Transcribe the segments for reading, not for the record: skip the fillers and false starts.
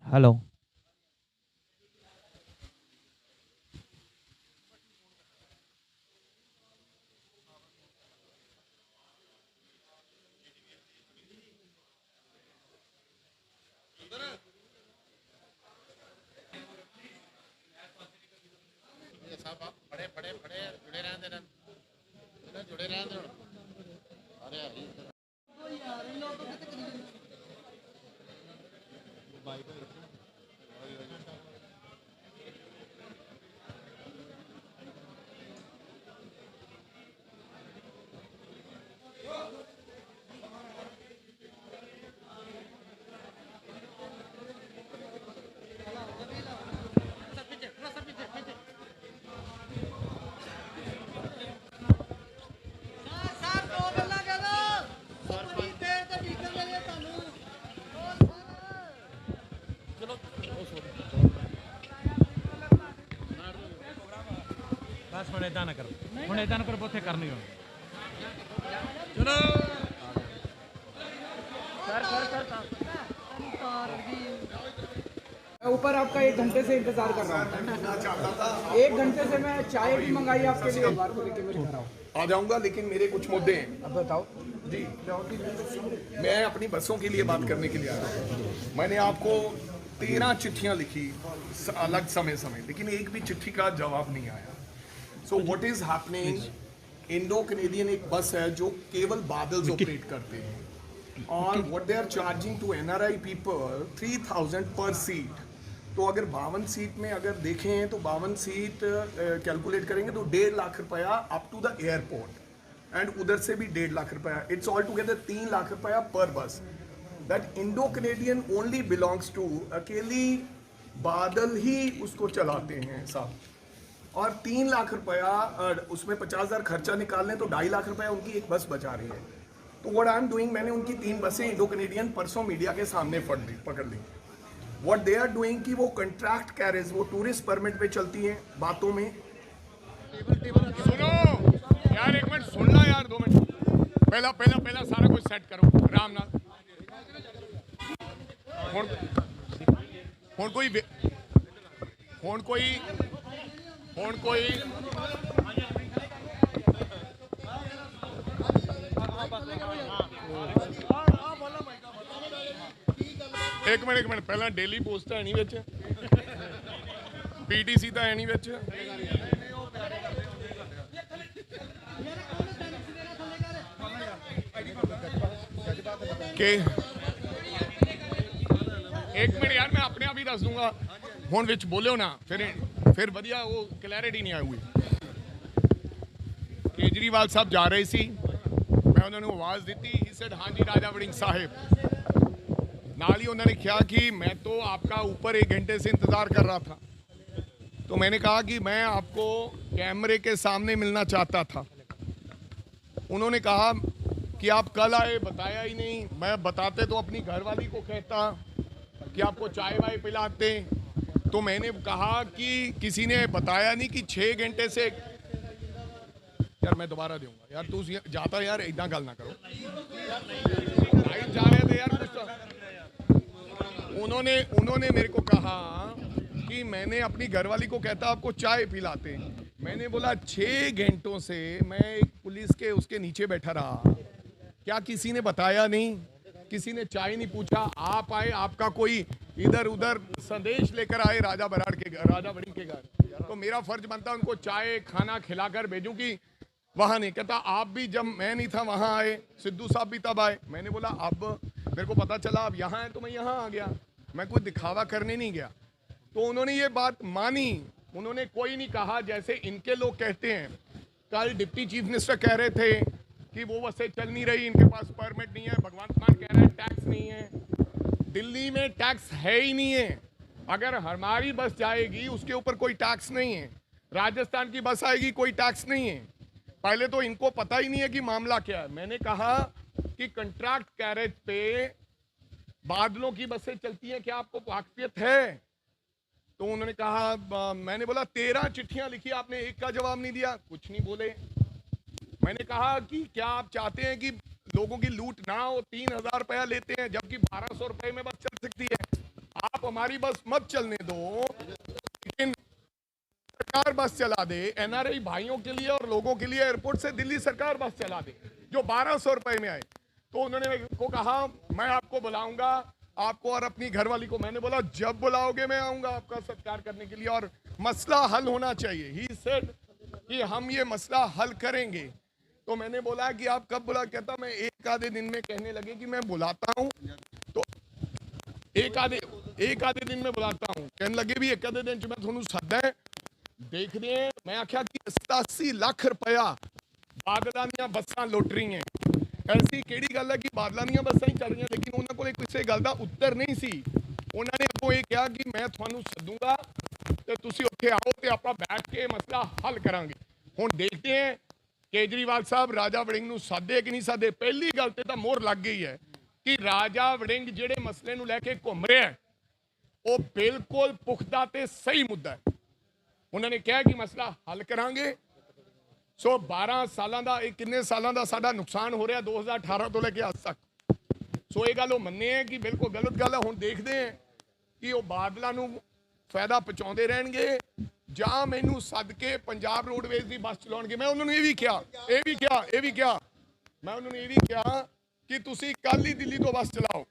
Hello. साहब आप बड़े बड़े बड़े जुड़े रहते हैं, जुड़े रहते हो। अरे अभी बस हुण इदां ना करो, हुण इदां ना करो, उत्थे करनी हो। मैं ऊपर आपका 1 घंटे से इंतजार कर रहा हूँ। 1 घंटे से मैं चाय भी मंगाई आपके लिए, बार को लेके मेरे घर आओ। आ जाऊंगा, लेकिन मेरे कुछ मुद्दे हैं। अब बताओ जी, मैं अपनी बसों के लिए बात करने के लिए आया हूँ। मैंने आपको 13 चिट्ठियां लिखी अलग समय समय, लेकिन एक भी चिट्ठी का जवाब नहीं आया। So what is happening? Indo Canadian एक बस है जो केवल बादल ऑपरेट करते हैं, और what they are charging to NRI people 3000 पर सीट। तो अगर 52 सीट में अगर देखें तो 52 सीट कैलकुलेट करेंगे तो 1.5 लाख रुपया up to the airport, and उधर से भी 1.5 लाख रुपया। इट्स ऑल टुगेदर 3 लाख रुपया पर बस। That Indo Canadian only belongs to Akali Badal ही उसको चलाते हैं साहब, और 3 लाख रुपया उसमें 50,000 खर्चा निकाल लें तो 2.5 लाख रुपया उनकी एक बस बचा रही है। तो व्हाट आई एम डूइंग, मैंने उनकी 3 बसें इंडो कनेडियन परसों मीडिया के सामने पकड़ ली। व्हाट दे आर डूइंग कि वो कंट्रैक्ट कैरेज, वो टूरिस्ट परमिट पे चलती हैं बातों में। सुनो यार, 1 मिनट सुनना यार, 2 मिनट। पहला पहला पहला सारा कुछ सेट करो आराम नाल। हुण कोई हुण कोई हुण कोई एक मिनट पहला डेली पोस्ट है नहीं विच, पीटीसी तो है नहीं विच। के 1 मिनट यार, मैं अपने आप ही दस दूंगा। हुण विच बोलियो ना, फिर वधिया वो क्लैरिटी नहीं आऊगी। केजरीवाल साहब जा रहे सी, मैं उन्होंने आवाज़ दी, ही सेड हाँ जी राजा वड़िंग साहिब। नाल ही उन्होंने कहा कि मैं तो आपका ऊपर 1 घंटे से इंतज़ार कर रहा था। तो मैंने कहा कि मैं आपको कैमरे के सामने मिलना चाहता था। उन्होंने कहा कि आप कल आए, बताया ही नहीं। मैं बताते तो अपनी घरवाली को कहता कि आपको चाय वाय पिलाते। तो मैंने कहा कि किसी ने बताया नहीं कि 6 घंटे से। यार मैं दोबारा दूंगा यार, तू जाता यार, इतना गल ना करो। जा रहे थे यार कुछ तो। उन्होंने मेरे को कहा कि मैंने अपनी घरवाली को कहता आपको चाय पिलाते। मैंने बोला 6 घंटों से मैं एक पुलिस के उसके नीचे बैठा रहा, क्या किसी ने बताया नहीं? किसी ने चाय नहीं पूछा? आप आए, आपका कोई इधर उधर संदेश लेकर आए राजा वड़िंग के घर, तो मेरा फर्ज बनता उनको चाय खाना खिलाकर भेजूं कि वहां नहीं। कहता आप भी जब मैं नहीं था वहां आए, सिद्धू साहब भी तब आए। मैंने बोला अब मेरे को पता चला अब यहाँ है तो मैं यहाँ आ गया, मैं कोई दिखावा करने नहीं गया। तो उन्होंने ये बात मानी, उन्होंने कोई नहीं कहा जैसे इनके लोग कहते हैं। कल डिप्टी चीफ मिनिस्टर कह रहे थे कि वो बसें चल नहीं रही, इनके पास परमिट नहीं है। भगवंत मान कह रहा है टैक्स नहीं है। दिल्ली में टैक्स है ही नहीं है। अगर हमारी बस जाएगी उसके ऊपर कोई टैक्स नहीं है, राजस्थान की बस आएगी कोई टैक्स नहीं है। पहले तो इनको पता ही नहीं है कि मामला क्या है। मैंने कहा कि कंट्रैक्ट कैरेज पे बादलों की बसें चलती हैं, क्या आपको वाकफियत है? तो उन्होंने कहा, मैंने बोला 13 चिट्ठियां लिखी, आपने एक का जवाब नहीं दिया, कुछ नहीं बोले। मैंने कहा कि क्या आप चाहते हैं कि लोगों की लूट ना हो? 3,000 रुपया लेते हैं जबकि 1,200 रुपए में बस चल सकती है। आप हमारी बस मत चलने दो, लेकिन सरकार बस चला दे एनआरआई भाइयों के लिए और लोगों के लिए। एयरपोर्ट से दिल्ली सरकार बस चला दे जो 1200 रुपए में आए। तो उन्होंने को कहा मैं आपको बुलाऊंगा, आपको और अपनी घरवाली को। मैंने बोला जब बुलाओगे मैं आऊंगा आपका सत्कार करने के लिए, और मसला हल होना चाहिए। ही सेड कि हम ये मसला हल करेंगे। तो मैंने बोला कि आप कब बुला, कहता मैं एक आधे दिन में, कहने लगे कि मैं बुलाता हूं। तो एक आधे दिन में बुलाता हूं, कहने लगे भी एक आधे दिन मैं थोनू सदा है देखते हैं। मैं आख्या कि 87 लाख रुपया बादलों दी बसां लुट रही हैं। ऐसी केड़ी गल है कि बादलों दी बसां ही चल रही, लेकिन उन्होंने कोल किसी गल का उत्तर नहीं सी। उन्होंने अगों ये कहा कि मैं थानू सदूंगा ते तुसी उत्थे आओ ते आपां बैठ के मसला हल करांगे। हुण देखते हैं केजरीवाल साहब राजा वड़िंग नू सादे कि नहीं सादे। पहली गल ते तां मोहर लग गई है कि राजा वड़िंग जिहड़े मसले नू लैके घुम रहा है वो बिल्कुल पुख्ता ते सही मुद्दा है। उन्होंने कहा कि मसला हल करांगे। सो 12 सालों का किन्ने सालों का साडा नुकसान हो रहा 2018 तो लेके आज तक। सो ये गल मन्ने है कि बिल्कुल गलत गल है। हुण देखते हैं कि वो बादलों नू फायदा पहुँचाते रहेंगे जां मैनू सद के पंजाब रोडवेज की बस चलाउणगे। मैं उन्होंने ये भी कहा मैं उन्होंने ये भी कहा कि तुसी कल ही दिल्ली तो बस चलाओ।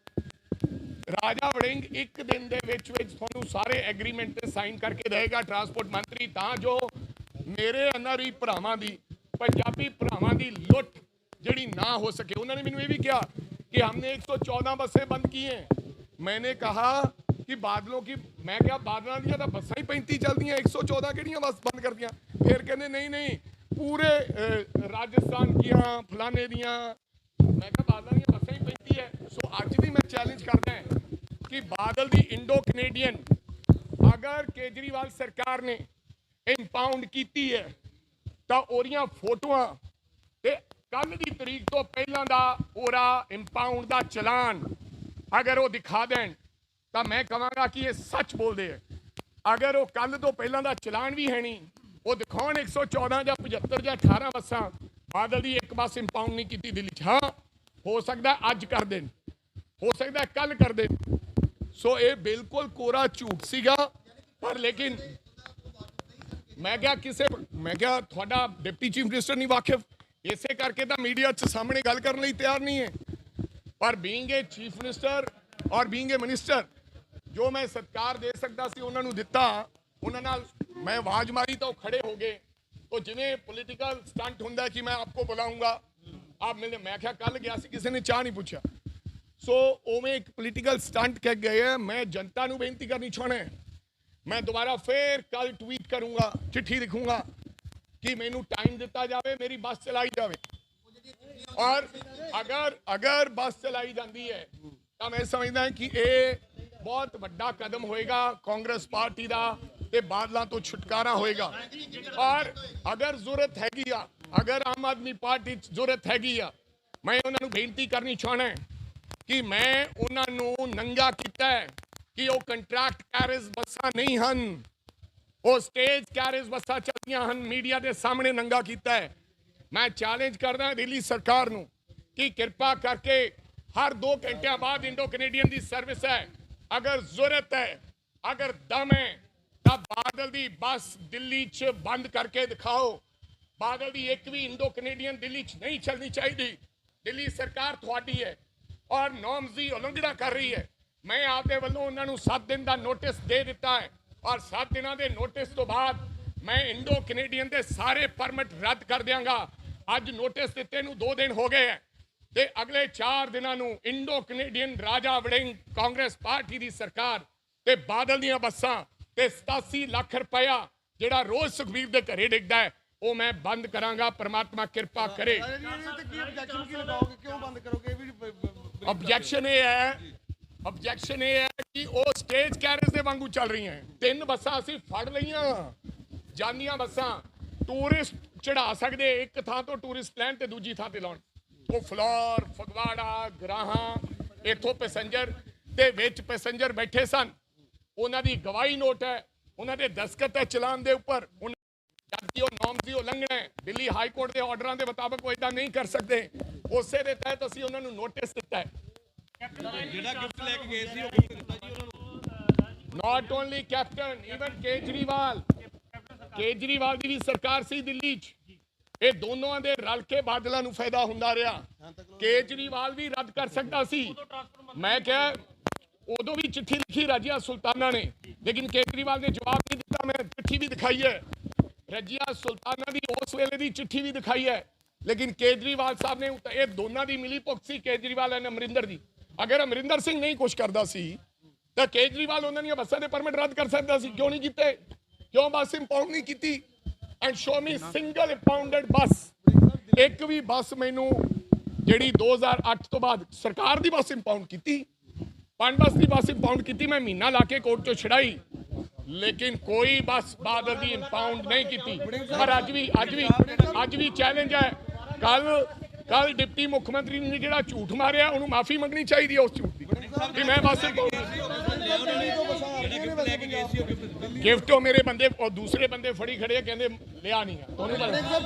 राजा वड़िंग एक दिन दे विच तुहानू सारे एग्रीमेंट ते साइन करके देगा ट्रांसपोर्ट मंत्री, तां जो मेरे एनआरआई भरावां दी, पंजाबी भरावां दी लुट जिहड़ी ना हो सके। उन्होंने मैनू ये भी कहा कि हमने 114 बसें बंद की हैं। मैंने कहा कि बादलों की, मैं क्या बादलों दी तां बसां ही 35 चलदियां, 114 किहड़ियां बस बंद कर दियां। फिर कहंदे नहीं पूरे राजस्थान दियां फलाने दियां। मैं क्या बादलों दी बसां ही 35 है। सो अज भी मैं चैलेंज करदा है कि बादल दी इंडो कनेडियन अगर केजरीवाल सरकार ने इंपाउंड की है तो ओरियां फोटोआं ते कल दी तरीक तो पहलां दा ओरा इंपाउंड दा चलान अगर वो दिखा दें तो मैं कहांगा कि ये सच बोलते हैं। अगर वो कल तो पहलां दा चलान भी है नहीं, वो दिखाउण 114 या 75 या 18 बसां बादल दी एक बस इंपाउंड नहीं की दिल्ली। हाँ हो सकता है अज कर देन, हो सकता है कल कर देन। सो ये बिल्कुल कोरा झूठ सीगा। पर लेकिन मैं क्या थोड़ा डिप्टी चीफ मिनिस्टर नहीं वाकिफ, इसे करके तो मीडिया सामने गल करने लिए तैयार नहीं है। पर बीइंग ए चीफ मिनिस्टर और बीइंग ए मिनिस्टर जो मैं सत्कार दे सकता सी उन्होंने दिता, उन्होंने नाल मैं आवाज मारी तो खड़े हो गए। तो जिवें पोलिटिकल स्टंट हुंदा कि मैं आपको बुलाऊंगा आप मिलने, मैं क्या कल गया सी किसी ने चाह नहीं पूछा। सो ओवें एक पोलिटिकल स्टंट कह गए है। मैं जनता नूं बेनती करनी चाहना है, मैं दोबारा फिर कल ट्वीट करूंगा, चिट्ठी लिखूंगा कि मैनू टाइम दिता जाए, मेरी बस चलाई जाए। और अगर बस चलाई जाती है तो मैं समझदा कि ये बहुत बड़ा कदम होएगा कांग्रेस पार्टी का, ते बादलों तो छुटकारा होएगा। और अगर जरूरत हैगी आ, अगर आम आदमी पार्टी जरूरत हैगी आ, मैं उन्होंने बेनती करनी चाहना है कि मैं उन्होंने नंगा किया है कि वो कंट्रैक्ट कैरेज बसां नहीं हन, वो स्टेज कैरेज बसां चलदियां हन। मीडिया के सामने नंगा किया है। मैं चैलेंज करदा दिल्ली सरकार नूं कि कृपा करके हर 2 घंटे बाद इंडो कनेडियन की सर्विस है। अगर जरूरत है, अगर दम है तो बादल की बस दिल्ली च बंद करके दिखाओ। बादल की एक भी इंडो कनेडियन दिल्ली च नहीं चलनी चाहिए। दिल्ली सरकार थोड़ी है और नॉर्म्स की उल्लंघना कर रही है। मैं आपके वालों उन्होंने 7 दिन का नोटिस दे दिता है और 7 दिनों के नोटिस तो बाद मैं इंडो कनेडियन के सारे परमिट रद्द कर देंगा। अज नोटिस दिते नूं 2 दिन हो गए हैं ते अगले 4 दिनों नूं इंडो कनेडियन राजा वड़िंग कांग्रेस पार्टी की सरकार ते बादल दीआं बसां ते 87 लाख रुपया जिहड़ा रोज सुखबीर दे घरे डिगदा है वो मैं बंद करांगा। परमात्मा कृपा करे। ऑब्जेक्शन ये है कि वो स्टेज कैरेज के वांगू चल रही हैं। 3 बसां असीं फड़ लईआं जांदियां बसां टूरिस्ट चढ़ा सकते एक थां तो टूरिस्ट लैन ते दूजी थां ते लाउण। वो फ्लोर फगवाड़ा ग्राहां इथों पैसेंजर ते विच पैसेंजर बैठे सन, उन्हां दी गवाही नोट है, उन्हां दे दस्तखत है चलान दे उपर। जबकि वो नॉर्म्स की उल्लंघना है, दिल्ली हाई कोर्ट के ऑर्डर के मुताबिक वो इदा नहीं कर सकते। उसे दे तहत असीं उन्हां नूं नोटिस दिता है। ਜਿਹੜਾ ਗਿਫਟ ਲੈ ਕੇ ਗਏ ਸੀ ਉਹ ਕਿੱਥੇ ਦਿੱਤਾ ਜੀ ਉਹਨਾਂ ਨੂੰ? not only captain, even Kejriwal ਦੀ ਵੀ ਸਰਕਾਰ ਸੀ ਦਿੱਲੀ 'ਚ, ਇਹ ਦੋਨੋਂ ਦੇ ਰਲ ਕੇ ਬਾਦਲਾਂ ਨੂੰ ਫਾਇਦਾ ਹੁੰਦਾ ਰਿਹਾ। ਕੇਜਰੀਵਾਲ ਵੀ ਰੱਦ ਕਰ ਸਕਦਾ ਸੀ। ਮੈਂ ਕਿਹਾ ਉਦੋਂ ਵੀ ਚਿੱਠੀ ਲਿਖੀ ਰਜੀਆ ਸੁਲਤਾਨਾ ਨੇ, ਲੇਕਿਨ ਕੇਜਰੀਵਾਲ ਨੇ ਜਵਾਬ ਨਹੀਂ ਦਿੱਤਾ। ਮੈਂ ਚਿੱਠੀ ਵੀ ਦਿਖਾਈ ਹੈ, ਰਜੀਆ ਸੁਲਤਾਨਾ ਦੀ ਉਸ ਵੇਲੇ ਦੀ ਚਿੱਠੀ ਵੀ ਦਿਖਾਈ ਹੈ, ਲੇਕਿਨ ਕੇਜਰੀਵਾਲ ਸਾਹਿਬ ਨੇ ਇਹ ਦੋਨਾਂ ਦੀ ਮਿਲੀ ਭੁਗਤ ਸੀ, ਕੇਜਰੀਵਾਲ ਐਂਡ ਅਮਰਿੰਦਰ ਦੀ। ਅਗਰ ਅਮਰਿੰਦਰ ਸਿੰਘ ਨਹੀਂ ਕੁਛ ਕਰਦਾ ਸੀ ਤਾਂ ਕੇਜਰੀਵਾਲ ਉਹਨਾਂ ਦੀਆਂ ਬੱਸਾਂ ਦੇ ਪਰਮਿਟ ਰੱਦ ਕਰ ਸਕਦਾ ਸੀ। ਕਿਉਂ ਨਹੀਂ ਕੀਤੇ? ਕਿਉਂ ਬੱਸ ਇੰਪਾਊਂਡ ਨਹੀਂ ਕੀਤੀ? ਐਂਡ ਸ਼ੋ ਮੀ ਸਿੰਗਲ ਇੰਪਾਊਂਡਡ ਬੱਸ। ਇੱਕ ਵੀ ਬੱਸ ਮੈਨੂੰ ਜਿਹੜੀ 2008 ਤੋਂ ਬਾਅਦ ਸਰਕਾਰ ਦੀ ਬੱਸ ਇੰਪਾਊਂਡ ਕੀਤੀ, ਪਨਬਸ ਦੀ ਬੱਸ ਇੰਪਾਊਂਡ ਕੀਤੀ, ਮੈਂ ਮਹੀਨਾ ਲਾ ਕੇ ਕੋਰਟ 'ਚੋਂ ਛੜਾਈ, ਲੇਕਿਨ ਕੋਈ ਬੱਸ ਬਾਦਲ ਦੀ ਇੰਪਾਊਂਡ ਨਹੀਂ ਕੀਤੀ। ਪਰ ਅੱਜ ਵੀ ਚੈਲੰਜ ਹੈ। ਕੱਲ ਡਿਪਟੀ ਮੁੱਖ ਮੰਤਰੀ ਨੇ ਜਿਹੜਾ ਝੂਠ ਮਾਰਿਆ ਉਹਨੂੰ ਮਾਫੀ ਮੰਗਣੀ ਚਾਹੀਦੀ ਹੈ ਉਸ ਝੂਠ ਦੀ ਕਿ ਮੈਂ ਬੱਸ ਗਿਫਟ ਉਹ ਮੇਰੇ ਬੰਦੇ ਉਹ ਦੂਸਰੇ ਬੰਦੇ ਫੜੀ ਖੜੇ ਕਹਿੰਦੇ ਲਿਆ ਨਹੀਂ ਆ। ਤੁਹਾਨੂੰ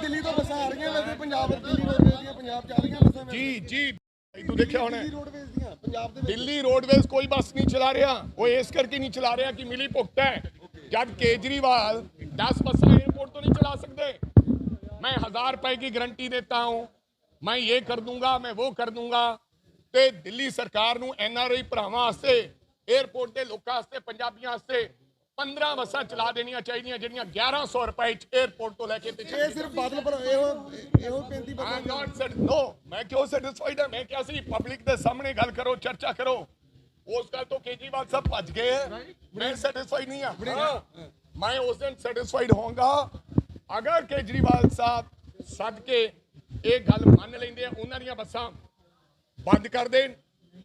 ਦਿੱਲੀ ਤੋਂ ਬੱਸਾਂ ਆ ਰਹੀਆਂ ਵੈਸੇ ਪੰਜਾਬ ਦਿੱਲੀ ਰੋਡਵੇਜ਼ ਦੀਆਂ ਪੰਜਾਬ ਚ ਆ ਰਹੀਆਂ ਬੱਸਾਂ ਜੀ ਤੂੰ ਦੇਖਿਆ ਹੋਣਾ ਰੋਡਵੇਜ਼ ਦੀਆਂ ਪੰਜਾਬ ਦੇ ਦਿੱਲੀ ਰੋਡਵੇਜ਼ ਕੋਈ ਬੱਸ ਨਹੀਂ ਚਲਾ ਰਿਹਾ। ਉਹ ਇਸ ਕਰਕੇ ਨਹੀਂ ਚਲਾ ਰਿਹਾ ਕਿ ਮਿਲੀ ਭੁਗਤ ਹੈ। जब केजरीवाल 10 बसें एयरपोर्ट तो नहीं चला सकते। मैं 1000 रुपए की गारंटी देता हूं, मैं ये कर दूंगा, मैं वो कर दूंगा। ते दिल्ली सरकार नूं NRI भरावां वास्ते, एयरपोर्ट के लोकां वास्ते, पंजाबियां वास्ते 15 बसां चला देनियां चाहिए जिहड़ियां 1100 रुपए एयरपोर्ट तो लैके ते ਇਹ ਸਿਰਫ ਬਾਦਲ ਪਰ ਇਹੋ 35 ਬੱਸਾਂ I'm not said no। मैं क्यों सैटिस्फाइड है? मैं क्या सी पब्लिक के सामने गल करो, चर्चा करो। उस गल तो केजरीवाल साहब भज गए हैं। मैं सैटिस्फाइड नहीं हाँ। मैं उस दिन सैटिस्फाइड होऊंगा अगर केजरीवाल साहब सद के एक गल मान लेंदे उन्हां दीयां बसां बंद कर देन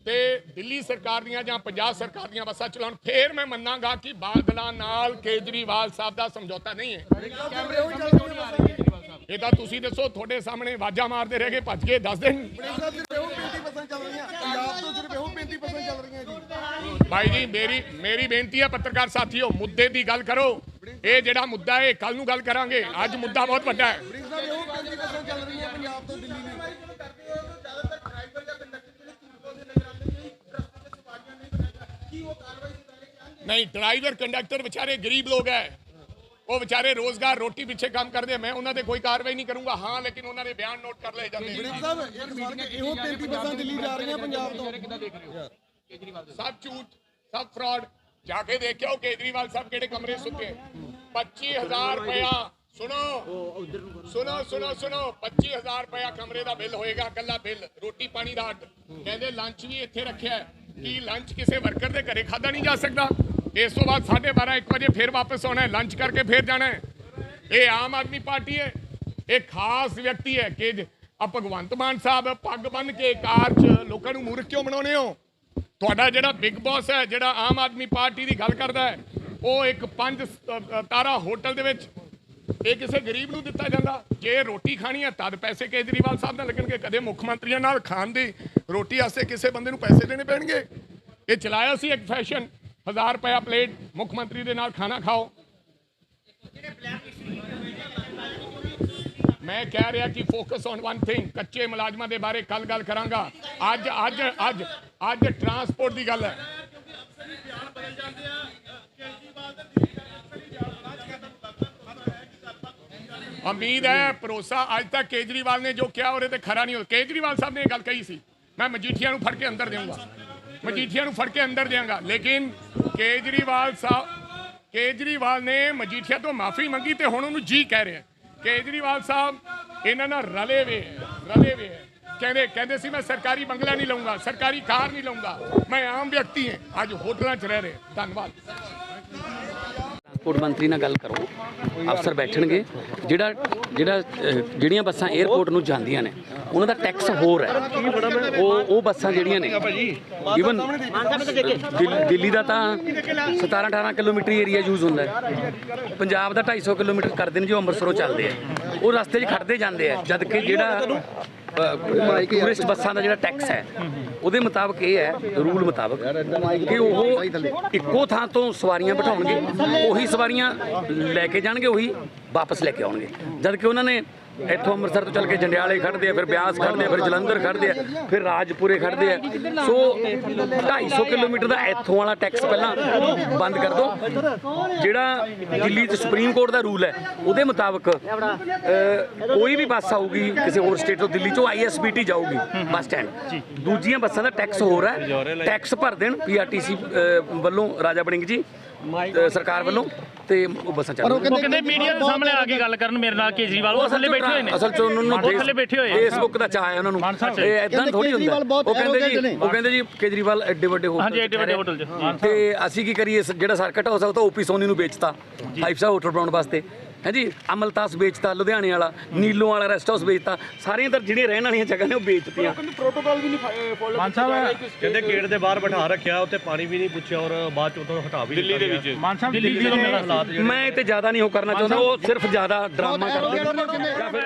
ते दिल्ली सरकार दीयां जां पंजाब सरकार दीयां बसां चलाउण, फिर मैं मन्नांगा कि बादलां नाल केजरीवाल साहब दा समझौता नहीं है। ਇਹ ਤਾਂ ਤੁਸੀਂ ਦੱਸੋ, ਤੁਹਾਡੇ ਸਾਹਮਣੇ ਆਵਾਜ਼ਾਂ ਮਾਰਦੇ ਰਹਿ ਗਏ, ਭੱਜ ਗਏ, ਦੱਸ ਦੇਣ। ਭਾਈ ਜੀ ਮੇਰੀ ਬੇਨਤੀ ਹੈ ਪੱਤਰਕਾਰ ਸਾਥੀਓ, ਮੁੱਦੇ ਦੀ ਗੱਲ ਕਰੋ। ਇਹ ਜਿਹੜਾ ਮੁੱਦਾ ਹੈ ਕੱਲ ਨੂੰ ਗੱਲ ਕਰਾਂਗੇ, ਅੱਜ ਮੁੱਦਾ ਬਹੁਤ ਵੱਡਾ ਹੈ। नहीं, ड्राइवर कंडक्टर बेचारे गरीब लोग हैं, वो बेचारे रोजगार रोटी पीछे काम करते हैं। मैं उन्होंने कोई कार्रवाई नहीं करूंगा हाँ, लेकिन उन्होंने बयान नोट कर ले जाते सब झूठ, सब फ्रॉड। जाके देखो केजरीवाल साहब केड़े कमरे सुते हैं। 25,000 रुपया सुनो 25,000 रुपया कमरे का बिल होएगा, कला बिल, रोटी पानी का हट। कहते लंच भी इत्थे रखा है कि लंच किसी वर्कर के घरे खादा नहीं जा सकता। इस तो बाद 12:30-1 बजे फिर वापस आना है, लंच करके फिर जाना है। ये आम आदमी पार्टी है, एक खास व्यक्ति है कि भगवंत मान साहब पग बन के कार च लोगों को मूर्ख क्यों बनाने हो? तुहाडा जिहड़ा बिग बॉस है, जिहड़ा आम आदमी पार्टी की गल करता है, वो एक 5 तारा होटल दे विच ये किसी गरीब नूं दिता जांदा। जे रोटी खानी है तद पैसे केजरीवाल साहब नाल लगणगे, कदे मुख मंत्रियों नाल खाण दी रोटी वास्ते किसी बंदे नूं पैसे देने पैणगे। ये चलाया सी एक फैशन, 1000 रुपया प्लेट मुख्यमंत्री दे नाल खाना खाओ। मैं कह रहा कि फोकस ऑन वन थिंग, कच्चे मुलाजमां दे बारे कल गल करांगा। अज ट्रांसपोर्ट की गल है। उम्मीद है भरोसा अज तक केजरीवाल ने जो किया और खरा नहीं हो। केजरीवाल साहब ने गल कही सी मैं मजीठिया फड़ के अंदर दूंगा, मजीठिया फड़ के अंदर देंगा, लेकिन केजरीवाल ने मजीठिया तो माफ़ी मंगी तो हुण उन्होंने जी कह रहे हैं। केजरीवाल साहब इन्हां नाल रले वे है। कहते सी मैं सरकारी बंगला नहीं लूँगा, सरकारी कार नहीं लूँगा, मैं आम व्यक्ति हैं। अज होटलों च रह रहे। धन्यवाद। ट्रांसपोर्ट मंत्री नाल गल करो, अफसर बैठणगे। ਜਿਹੜੀਆਂ ਬੱਸਾਂ 에ਅਰਪੋਰਟ ਨੂੰ ਜਾਂਦੀਆਂ ਨੇ ਉਹਨਾਂ ਦਾ ਟੈਕਸ ਹੋਰ ਹੈ। ਉਹ ਬੱਸਾਂ ਜਿਹੜੀਆਂ ਨੇ ਈਵਨ ਦਿੱਲੀ ਦਾ ਤਾਂ 17-18 ਕਿਲੋਮੀਟਰ ਏਰੀਆ ਯੂਜ਼ ਹੁੰਦਾ ਹੈ, ਪੰਜਾਬ ਦਾ 250 ਕਿਲੋਮੀਟਰ ਕਰਦੇ ਨੇ ਜੋ ਅੰਮ੍ਰਿਤਸਰੋਂ ਚੱਲਦੇ ਆ। ਉਹ ਰਸਤੇ 'ਚ ਖੜਦੇ ਜਾਂਦੇ ਆ, ਜਦ ਕਿ ਜਿਹੜਾ ਟੂਰਿਸਟ ਬੱਸਾਂ ਦਾ ਜਿਹੜਾ ਟੈਕਸ ਹੈ ਉਹਦੇ ਮੁਤਾਬਕ ਇਹ ਹੈ, ਰੂਲ ਮੁਤਾਬਕ ਕਿ ਉਹ ਇੱਕੋ ਥਾਂ ਤੋਂ ਸਵਾਰੀਆਂ ਬਿਠਾਉਣਗੇ, ਉਹੀ ਸਵਾਰੀਆਂ ਲੈ ਕੇ ਜਾਣਗੇ, ਉਹੀ ਵਾਪਸ ਲੈ ਕੇ ਆਉਣਗੇ। ਜਦ ਕਿ ਉਹਨਾਂ ਨੇ ਇੱਥੋਂ ਅੰਮ੍ਰਿਤਸਰ ਤੋਂ ਚੱਲ ਕੇ ਜੰਡਿਆਲੇ ਖੜਦੇ ਆ, ਫਿਰ ਬਿਆਸ ਖੜਦੇ ਆ, ਫਿਰ ਜਲੰਧਰ ਖੜਦੇ ਆ, ਫਿਰ ਰਾਜਪੁਰੇ ਖੜਦੇ ਆ। ਸੋ 250 ਕਿਲੋਮੀਟਰ ਦਾ ਇੱਥੋਂ ਵਾਲਾ ਟੈਕਸ ਪਹਿਲਾਂ ਬੰਦ ਕਰ ਦਿਓ। ਜਿਹੜਾ ਦਿੱਲੀ 'ਚ ਸੁਪਰੀਮ ਕੋਰਟ ਦਾ ਰੂਲ ਹੈ ਉਹਦੇ ਮੁਤਾਬਕ ਕੋਈ ਵੀ ਬੱਸ ਆਊਗੀ ਕਿਸੇ ਹੋਰ ਸਟੇਟ ਤੋਂ ਦਿੱਲੀ 'ਚੋਂ ISBT ਜਾਊਗੀ ਬੱਸ ਸਟੈਂਡ, ਦੂਜੀਆਂ ਬੱਸਾਂ ਦਾ ਟੈਕਸ ਹੋਰ ਹੈ, ਟੈਕਸ ਭਰ ਦੇਣ PRTC ਵੱਲੋਂ, ਰਾਜਾ ਵੜਿੰਗ ਜੀ ਸਰਕਾਰ ਵੱਲੋਂ, ਤੇ ਉਹ ਬੱਸਾਂ ਚੱਲ ਉਹ ਕਹਿੰਦੇ ਮੀਡੀਆ ਦੇ ਸਾਹਮਣੇ ਆ ਕੇ ਗੱਲ ਕਰਨ ਮੇਰੇ ਨਾਲ ਕੇਜਰੀਵਾਲ, ਉਹ ਥੱਲੇ ਬੈਠੇ ਹੋਏ ਨੇ। ਅਸਲ 'ਚ ਉਹਨਾਂ ਨੂੰ ਥੱਲੇ ਬੈਠੇ ਹੋਏ ਫੇਸਬੁੱਕ ਦਾ ਚਾਹ ਹੈ ਉਹਨਾਂ ਨੂੰ, ਇਹ ਇਦਾਂ ਥੋੜੀ ਹੁੰਦਾ। ਉਹ ਕਹਿੰਦੇ ਜੀ ਕੇਜਰੀਵਾਲ ਐਡੇ ਵੱਡੇ ਹੋਟਲ, ਹਾਂਜੀ ਐਡੇ ਵੱਡੇ ਹੋਟਲ 'ਚ, ਤੇ ਅਸੀਂ ਕੀ ਕਰੀਏ? ਜਿਹੜਾ ਸਰਕਟ ਹਾਊਸ ਆ ਉਹ ਤਾਂ OP ਸੋਨੀ ਨੂੰ ਵੇਚਤਾ 5 ਸਟਾਰ ਹੋਟਲ ਬਣਾਉਣ ਵਾਸਤੇ, ਹੈ ਜੀ। ਅਮਲਤਾਸ ਵੇਚਤਾ ਲੁਧਿਆਣੇ ਵਾਲਾ, ਨੀਲੋਂ ਵਾਲਾ ਰੈਸਟ ਹਾਊਸ ਵੇਚਤਾ, ਸਾਰੀਆਂ ਤਾਂ ਜਿਹੜੀਆਂ ਰਹਿਣ ਵਾਲੀਆਂ ਜਗ੍ਹਾ ਨੇ ਉਹ ਵੇਚਤੀਆਂ। प्रोटोकॉल भी नहीं फॉलो ਮਾਨ ਸਾਹਿਬ ਕਹਿੰਦੇ ਗੇਟ ਦੇ ਬਾਹਰ ਬਿਠਾ ਰੱਖਿਆ, ਉੱਥੇ ਪਾਣੀ ਵੀ ਨਹੀਂ ਪੁੱਛਿਆ ਔਰ ਬਾਅਦ ਚ ਉੱਥੋਂ ਹਟਾ ਵੀ ਦਿੱਲੀ ਦੇ ਵਿੱਚ। ਮਾਨ ਸਾਹਿਬ ਦਿੱਲੀ ਦੇ ਮੈਂ ਇਹ ਤੇ ਜ਼ਿਆਦਾ ਨਹੀਂ ਉਹ ਕਰਨਾ ਚਾਹੁੰਦਾ, ਉਹ ਸਿਰਫ ਜ਼ਿਆਦਾ ਡਰਾਮਾ ਕਰਦੇ ਨੇ ਜਾਂ ਫਿਰ